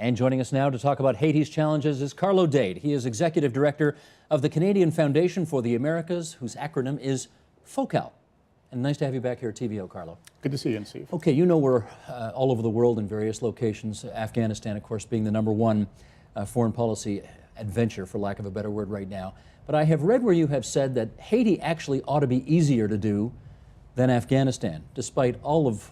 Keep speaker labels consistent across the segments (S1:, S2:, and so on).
S1: And joining us now to talk about Haiti's challenges is Carlo Dade. He is Executive Director of the Canadian Foundation for the Americas, whose acronym is FOCAL. And nice to have you back here at TVO, Carlo.
S2: Good to see you, Steve.
S1: Okay, you know we're all over the world in various locations, Afghanistan, of course, being the #1 foreign policy adventure, for lack of a better word, right now. But I have read where you have said that Haiti actually ought to be easier to do than Afghanistan, despite all of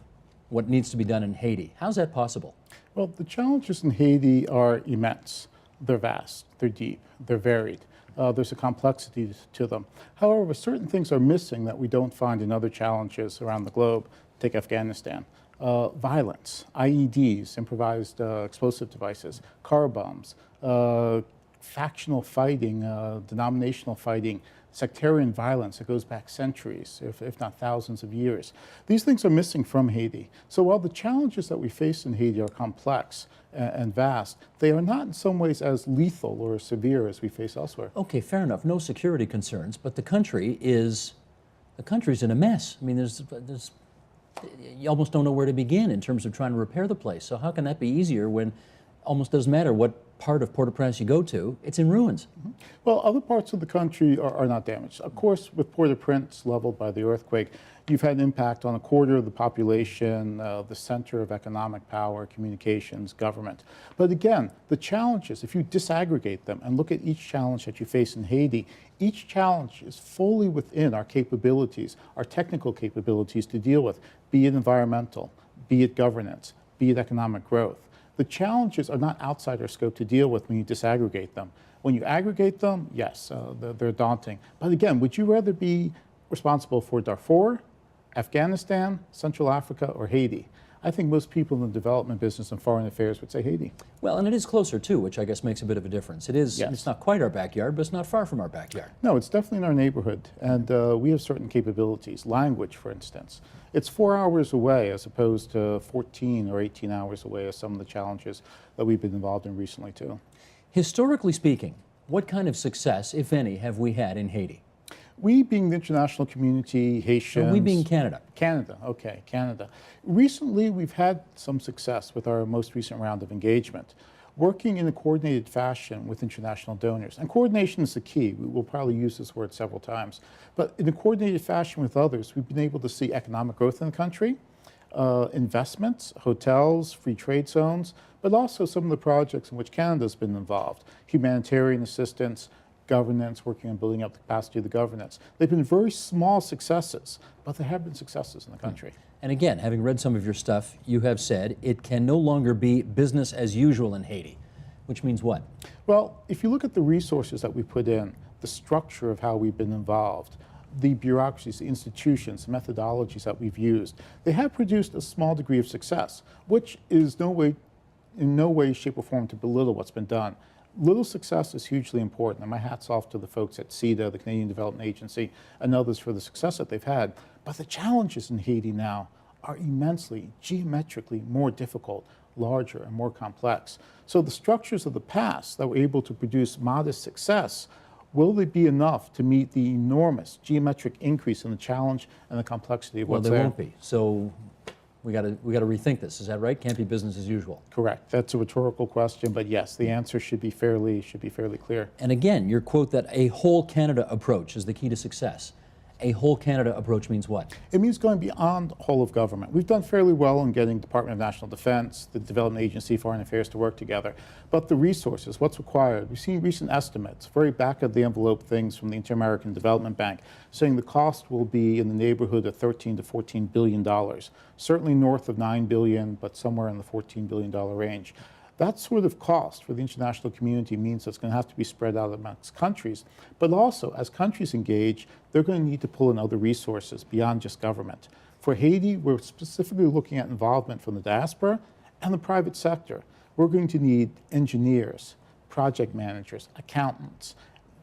S1: what needs to be done in Haiti. How's that possible?
S2: Well, the challenges in Haiti are immense. They're vast, they're deep, they're varied. There's a complexity to them. However, certain things are missing that we don't find in other challenges around the globe. Take Afghanistan. Violence, IEDs, improvised explosive devices, car bombs, factional fighting, denominational fighting, sectarian violence that goes back centuries, if not thousands of years. These things are missing from Haiti. So while the challenges that we face in Haiti are complex and vast, they are not in some ways as lethal or severe as we face elsewhere.
S1: Okay, fair enough. No security concerns, but the country's in a mess. I mean, you almost don't know where to begin in terms of trying to repair the place. So how can that be easier when almost doesn't matter what part of Port-au-Prince you go to, it's in ruins?
S2: Mm-hmm. Well, other parts of the country are not damaged. Of course, with Port-au-Prince leveled by the earthquake, you've had an impact on a quarter of the population, the center of economic power, communications, government. But again, the challenges, if you disaggregate them and look at each challenge that you face in Haiti, each challenge is fully within our capabilities, our technical capabilities to deal with, be it environmental, be it governance, be it economic growth. The challenges are not outside our scope to deal with when you disaggregate them. When you aggregate them, yes, they're daunting. But again, would you rather be responsible for Darfur, Afghanistan, Central Africa, or Haiti? I think most people in the development business and foreign affairs would say Haiti.
S1: Well, and it is closer too, which I guess makes a bit of a difference. It is,
S2: yes.
S1: It's not quite our backyard, but it's not far from our backyard.
S2: No, it's definitely in our neighborhood, and we have certain capabilities. Language, for instance. It's 4 hours away as opposed to 14 or 18 hours away as some of the challenges that we've been involved in recently too.
S1: Historically speaking, what kind of success, if any, have we had in Haiti?
S2: We being the international community, Haitians...
S1: So we being Canada.
S2: Canada, okay, Canada. Recently, we've had some success with our most recent round of engagement, working in a coordinated fashion with international donors. And coordination is the key. We will probably use this word several times. But in a coordinated fashion with others, we've been able to see economic growth in the country, investments, hotels, free trade zones, but also some of the projects in which Canada's been involved, humanitarian assistance, governance, working on building up the capacity of the governance. They've been very small successes, but there have been successes in the country.
S1: And again, having read some of your stuff, you have said it can no longer be business as usual in Haiti, which means what?
S2: Well, if you look at the resources that we put in, the structure of how we've been involved, the bureaucracies, the institutions, the methodologies that we've used, they have produced a small degree of success, which is in no way, shape, or form to belittle what's been done. Little success is hugely important, and my hat's off to the folks at CEDA, the Canadian Development Agency, and others for the success that they've had. But the challenges in Haiti now are immensely, geometrically more difficult, larger, and more complex. So the structures of the past that were able to produce modest success, will they be enough to meet the enormous geometric increase in the challenge and the complexity of what's there?
S1: Well, they won't be. So we got to rethink this. Is that right? Can't be business as usual.
S2: Correct. That's a rhetorical question, but yes, the answer should be fairly clear.
S1: And again, your quote that a whole Canada approach is the key to success. A whole Canada approach means what?
S2: It means going beyond whole of government. We've done fairly well in getting Department of National Defense, the Development Agency, Foreign Affairs to work together. But the resources, what's required, we've seen recent estimates, very back of the envelope things from the Inter-American Development Bank, saying the cost will be in the neighborhood of $13 to $14 billion. Certainly north of $9 billion, but somewhere in the $14 billion range. That sort of cost for the international community means it's going to have to be spread out amongst countries. But also, as countries engage, they're going to need to pull in other resources beyond just government. For Haiti, we're specifically looking at involvement from the diaspora and the private sector. We're going to need engineers, project managers, accountants,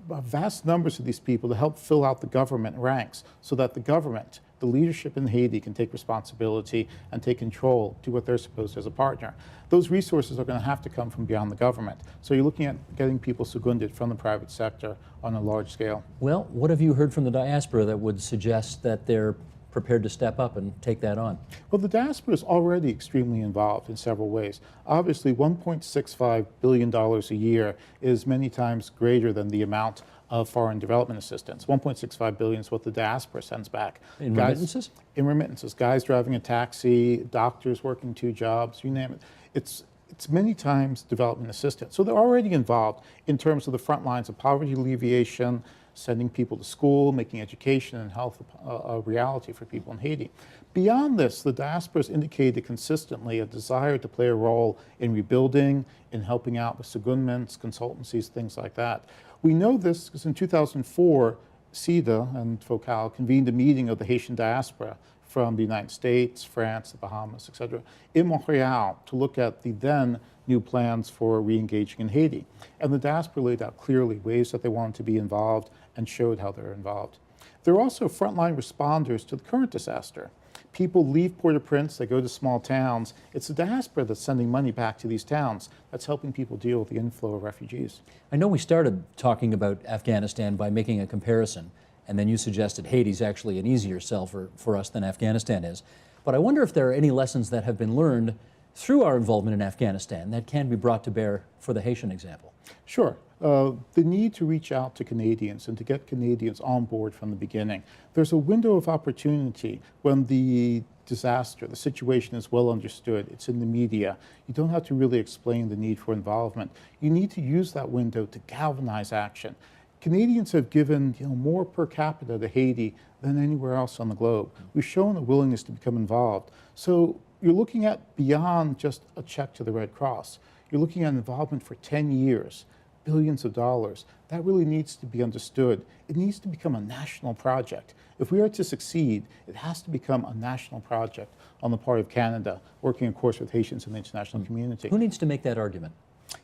S2: vast numbers of these people to help fill out the government ranks so that the government, the leadership in Haiti, can take responsibility and take control, do what they're supposed to as a partner. Those resources are going to have to come from beyond the government. So you're looking at getting people seconded from the private sector on a large scale.
S1: Well, what have you heard from the diaspora that would suggest that they're prepared to step up and take that on?
S2: Well, the diaspora is already extremely involved in several ways. Obviously, $1.65 billion a year is many times greater than the amount of foreign development assistance. $1.65 billion is what the diaspora sends back.
S1: In remittances?
S2: In remittances. Guys driving a taxi, doctors working 2 jobs, you name it. It's many times development assistance. So they're already involved in terms of the front lines of poverty alleviation, sending people to school, making education and health a reality for people in Haiti. Beyond this, the diaspora has indicated consistently a desire to play a role in rebuilding, in helping out with secondments, consultancies, things like that. We know this because in 2004, CIDA and FOCAL convened a meeting of the Haitian diaspora from the United States, France, the Bahamas, etc., in Montreal to look at the then new plans for re-engaging in Haiti. And the diaspora laid out clearly ways that they wanted to be involved and showed how they're involved. They're also frontline responders to the current disaster. People leave Port-au-Prince, they go to small towns. It's the diaspora that's sending money back to these towns that's helping people deal with the inflow of refugees.
S1: I know we started talking about Afghanistan by making a comparison, and then you suggested Haiti's actually an easier sell for us than Afghanistan is. But I wonder if there are any lessons that have been learned through our involvement in Afghanistan that can be brought to bear for the Haitian example.
S2: Sure. The need to reach out to Canadians and to get Canadians on board from the beginning. There's a window of opportunity when the disaster, the situation is well understood. It's in the media. You don't have to really explain the need for involvement. You need to use that window to galvanize action. Canadians have given more per capita to Haiti than anywhere else on the globe. We've shown a willingness to become involved. So you're looking at beyond just a check to the Red Cross. You're looking at involvement for 10 years, billions of dollars. That really needs to be understood. It needs to become a national project. If we are to succeed, it has to become a national project on the part of Canada, working, of course, with Haitians and the international community.
S1: Who needs to make that argument?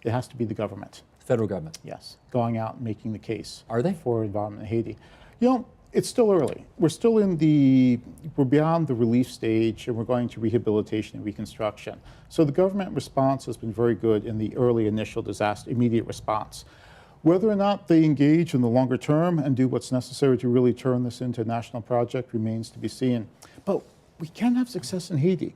S2: It has to be the government.
S1: Federal government?
S2: Yes, going out and making the case.
S1: Are they?
S2: For involvement in Haiti. It's still early. We're beyond the relief stage, and we're going to rehabilitation and reconstruction. So the government response has been very good in the early initial disaster, immediate response. Whether or not they engage in the longer term and do what's necessary to really turn this into a national project remains to be seen. But we can have success in Haiti.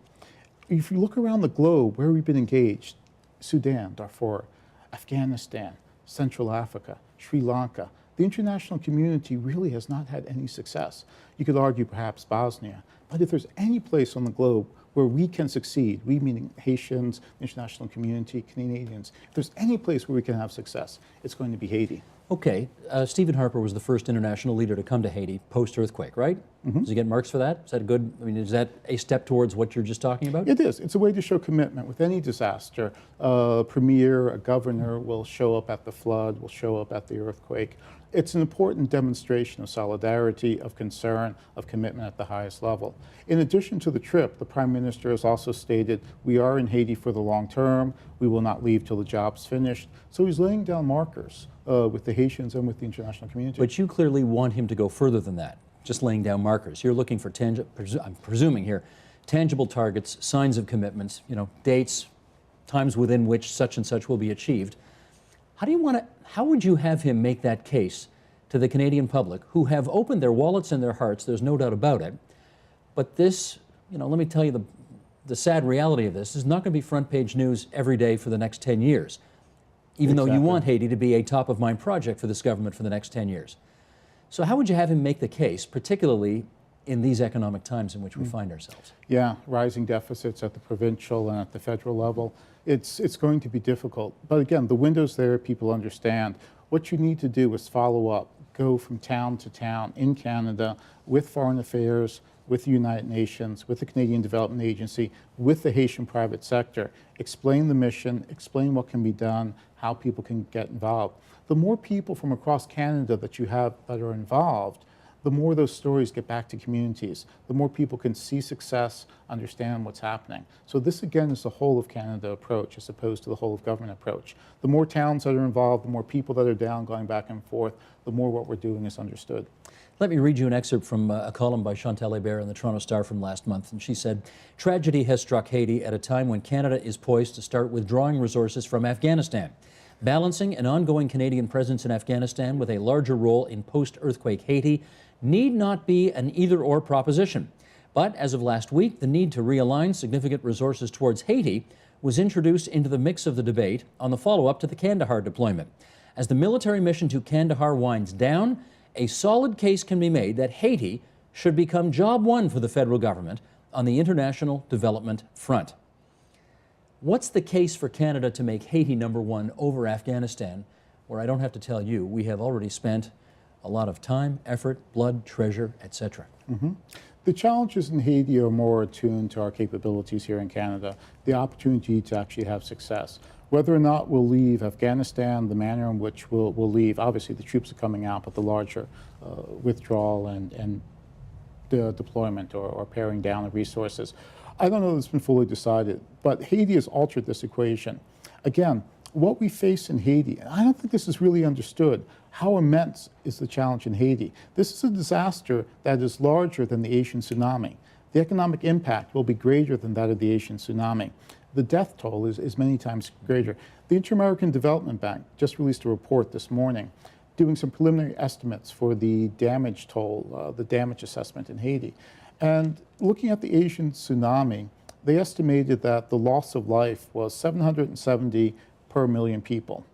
S2: If you look around the globe where we've been engaged, Sudan, Darfur, Afghanistan, Central Africa, Sri Lanka, the international community really has not had any success. You could argue perhaps Bosnia, but if there's any place on the globe where we can succeed, we meaning Haitians, the international community, Canadians, if there's any place where we can have success, it's going to be Haiti.
S1: Okay, Stephen Harper was the first international leader to come to Haiti post-earthquake, right? Mm-hmm. Does he get marks for that? Is that a good, is that a step towards what you're just talking about?
S2: It is. It's a way to show commitment. With any disaster, a premier, a governor will show up at the flood, will show up at the earthquake. It's an important demonstration of solidarity, of concern, of commitment at the highest level. In addition to the trip, the Prime Minister has also stated, we are in Haiti for the long term, we will not leave till the job's finished. So he's laying down markers with the Haitians and with the international community.
S1: But you clearly want him to go further than that, just laying down markers. You're looking for, I'm presuming here, tangible targets, signs of commitments, dates, times within which such and such will be achieved. How would you have him make that case to the Canadian public, who have opened their wallets and their hearts, there's no doubt about it, but this, let me tell you the sad reality of this is not going to be front page news every day for the next 10 years, even though you want Haiti to be a top of mind project for this government for the next 10 years. So how would you have him make the case, particularly in these economic times in which we find ourselves?
S2: Yeah, rising deficits at the provincial and at the federal level. It's going to be difficult. But again, the window's there, people understand. What you need to do is follow up, go from town to town in Canada with Foreign Affairs, with the United Nations, with the Canadian Development Agency, with the Haitian private sector. Explain the mission, explain what can be done, how people can get involved. The more people from across Canada that you have that are involved, the more those stories get back to communities, the more people can see success, understand what's happening. So this, again, is the whole of Canada approach as opposed to the whole of government approach. The more towns that are involved, the more people that are down going back and forth, the more what we're doing is understood.
S1: Let me read you an excerpt from a column by Chantal Hébert in the Toronto Star from last month. And she said, "Tragedy has struck Haiti at a time when Canada is poised to start withdrawing resources from Afghanistan. Balancing an ongoing Canadian presence in Afghanistan with a larger role in post-earthquake Haiti need not be an either-or proposition. But as of last week, the need to realign significant resources towards Haiti was introduced into the mix of the debate on the follow-up to the Kandahar deployment. As the military mission to Kandahar winds down, a solid case can be made that Haiti should become job one for the federal government on the international development front. What's the case for Canada to make Haiti number one over Afghanistan, where I don't have to tell you, we have already spent a lot of time, effort, blood, treasure, etc.?
S2: The challenges in Haiti are more attuned to our capabilities here in Canada, the opportunity to actually have success. Whether or not we'll leave Afghanistan, the manner in which we'll leave, obviously the troops are coming out, but the larger withdrawal and the deployment or paring down of resources, I don't know that it's been fully decided, but Haiti has altered this equation. Again, what we face in Haiti, and I don't think this is really understood, how immense is the challenge in Haiti. This is a disaster that is larger than the Asian tsunami. The economic impact will be greater than that of the Asian tsunami. The death toll is many times greater. The Inter-American Development Bank just released a report this morning doing some preliminary estimates for the damage toll, the damage assessment in Haiti. And looking at the Asian tsunami, they estimated that the loss of life was 770 per million people.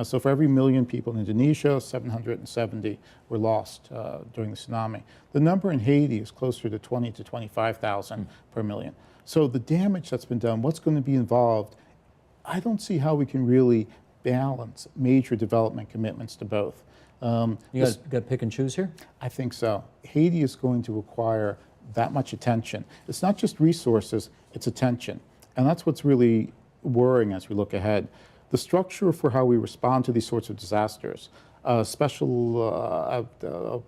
S2: So for every million people in Indonesia, 770 were lost during the tsunami. The number in Haiti is closer to 20 to 25,000 per million. So the damage that's been done, what's going to be involved, I don't see how we can really balance major development commitments to both.
S1: You got to pick and choose here?
S2: I think so. Haiti is going to require that much attention. It's not just resources, it's attention. And that's what's really worrying as we look ahead. The structure for how we respond to these sorts of disasters, a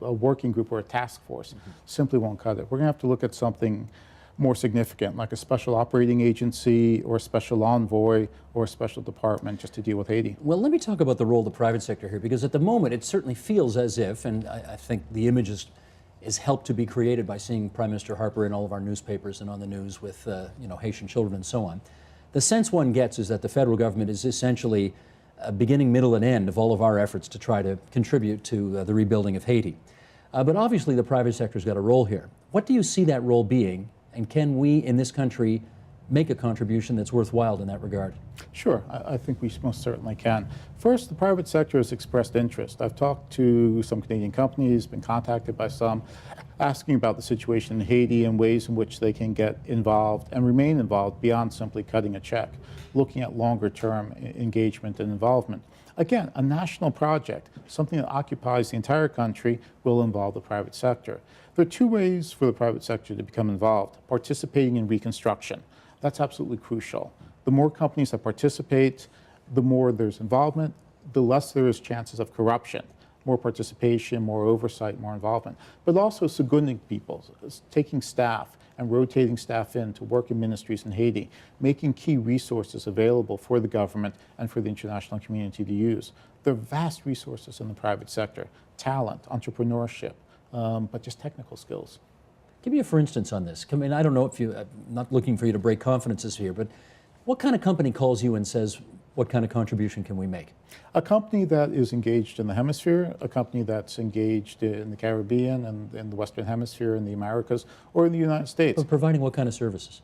S2: working group or a task force simply won't cut it. We're going to have to look at something more significant, like a special operating agency or a special envoy or a special department just to deal with Haiti.
S1: Well, let me talk about the role of the private sector here, because at the moment it certainly feels as if, and I think the image is helped to be created by seeing Prime Minister Harper in all of our newspapers and on the news with Haitian children and so on. The sense one gets is that the federal government is essentially a beginning, middle, and end of all of our efforts to try to contribute to the rebuilding of Haiti. But obviously the private sector's got a role here. What do you see that role being, and can we in this country make a contribution that's worthwhile in that regard?
S2: Sure, I think we most certainly can. First, the private sector has expressed interest. I've talked to some Canadian companies, been contacted by some, asking about the situation in Haiti and ways in which they can get involved and remain involved beyond simply cutting a check, looking at longer-term engagement and involvement. Again, a national project, something that occupies the entire country, will involve the private sector. There are two ways for the private sector to become involved: participating in reconstruction. That's absolutely crucial. The more companies that participate, the more there's involvement, the less there is chances of corruption. More participation, more oversight, more involvement. But also seconding people, taking staff and rotating staff in to work in ministries in Haiti, making key resources available for the government and for the international community to use. There are vast resources in the private sector: talent, entrepreneurship, but just technical skills.
S1: Give me a for instance on this. I mean, I don't know if you, I'm not looking for you to break confidences here, but what kind of company calls you and says, what kind of contribution can we make?
S2: A company that is engaged in the hemisphere, a company that's engaged in the Caribbean and in the Western Hemisphere, in the Americas, or in the United States.
S1: But providing what kind of services?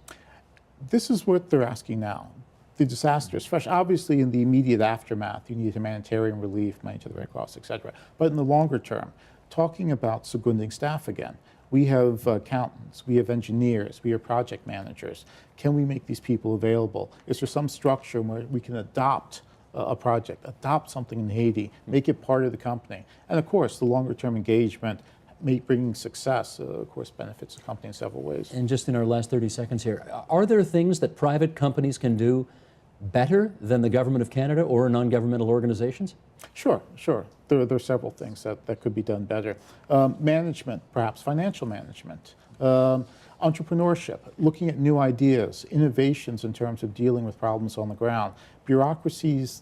S2: This is what they're asking now. The disasters, fresh, obviously in the immediate aftermath, you need humanitarian relief, money to the Red Cross, etc. But in the longer term, talking about seconding staff again. We have accountants, we have engineers, we have project managers. Can we make these people available? Is there some structure where we can adopt a project, adopt something in Haiti, make it part of the company? And of course, the longer term engagement, bringing success, of course, benefits the company in several ways.
S1: And just in our last 30 seconds here, are there things that private companies can do better than the Government of Canada or non-governmental organizations?
S2: Sure, sure. There are several things that could be done better. Management, perhaps financial management. Entrepreneurship, looking at new ideas, innovations in terms of dealing with problems on the ground. Bureaucracies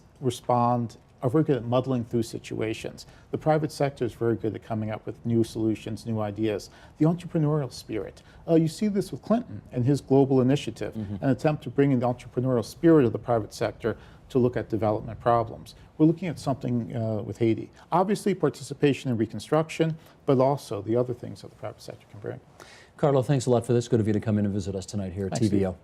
S2: are very good at muddling through situations. The private sector is very good at coming up with new solutions, new ideas. The entrepreneurial spirit. You see this with Clinton and his global initiative, an attempt to bring in the entrepreneurial spirit of the private sector to look at development problems. We're looking at something with Haiti. Obviously, participation in reconstruction, but also the other things that the private sector can bring.
S1: Carlo, thanks a lot for this. Good of you to come in and visit us tonight here at
S2: Thanks,
S1: TVO.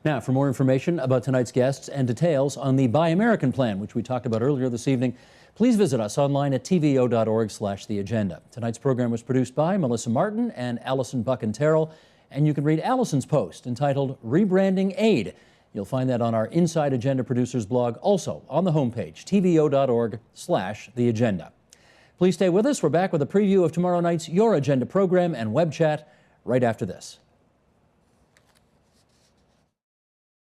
S1: Now, for more information about tonight's guests and details on the Buy American plan, which we talked about earlier this evening, please visit us online at tvo.org/theagenda. Tonight's program was produced by Melissa Martin and Allison Buck-and-Terrell, and you can read Allison's post entitled Rebranding Aid. You'll find that on our Inside Agenda Producers blog, also on the homepage, tvo.org/theagenda. Please stay with us. We're back with a preview of tomorrow night's Your Agenda program and web chat right after this.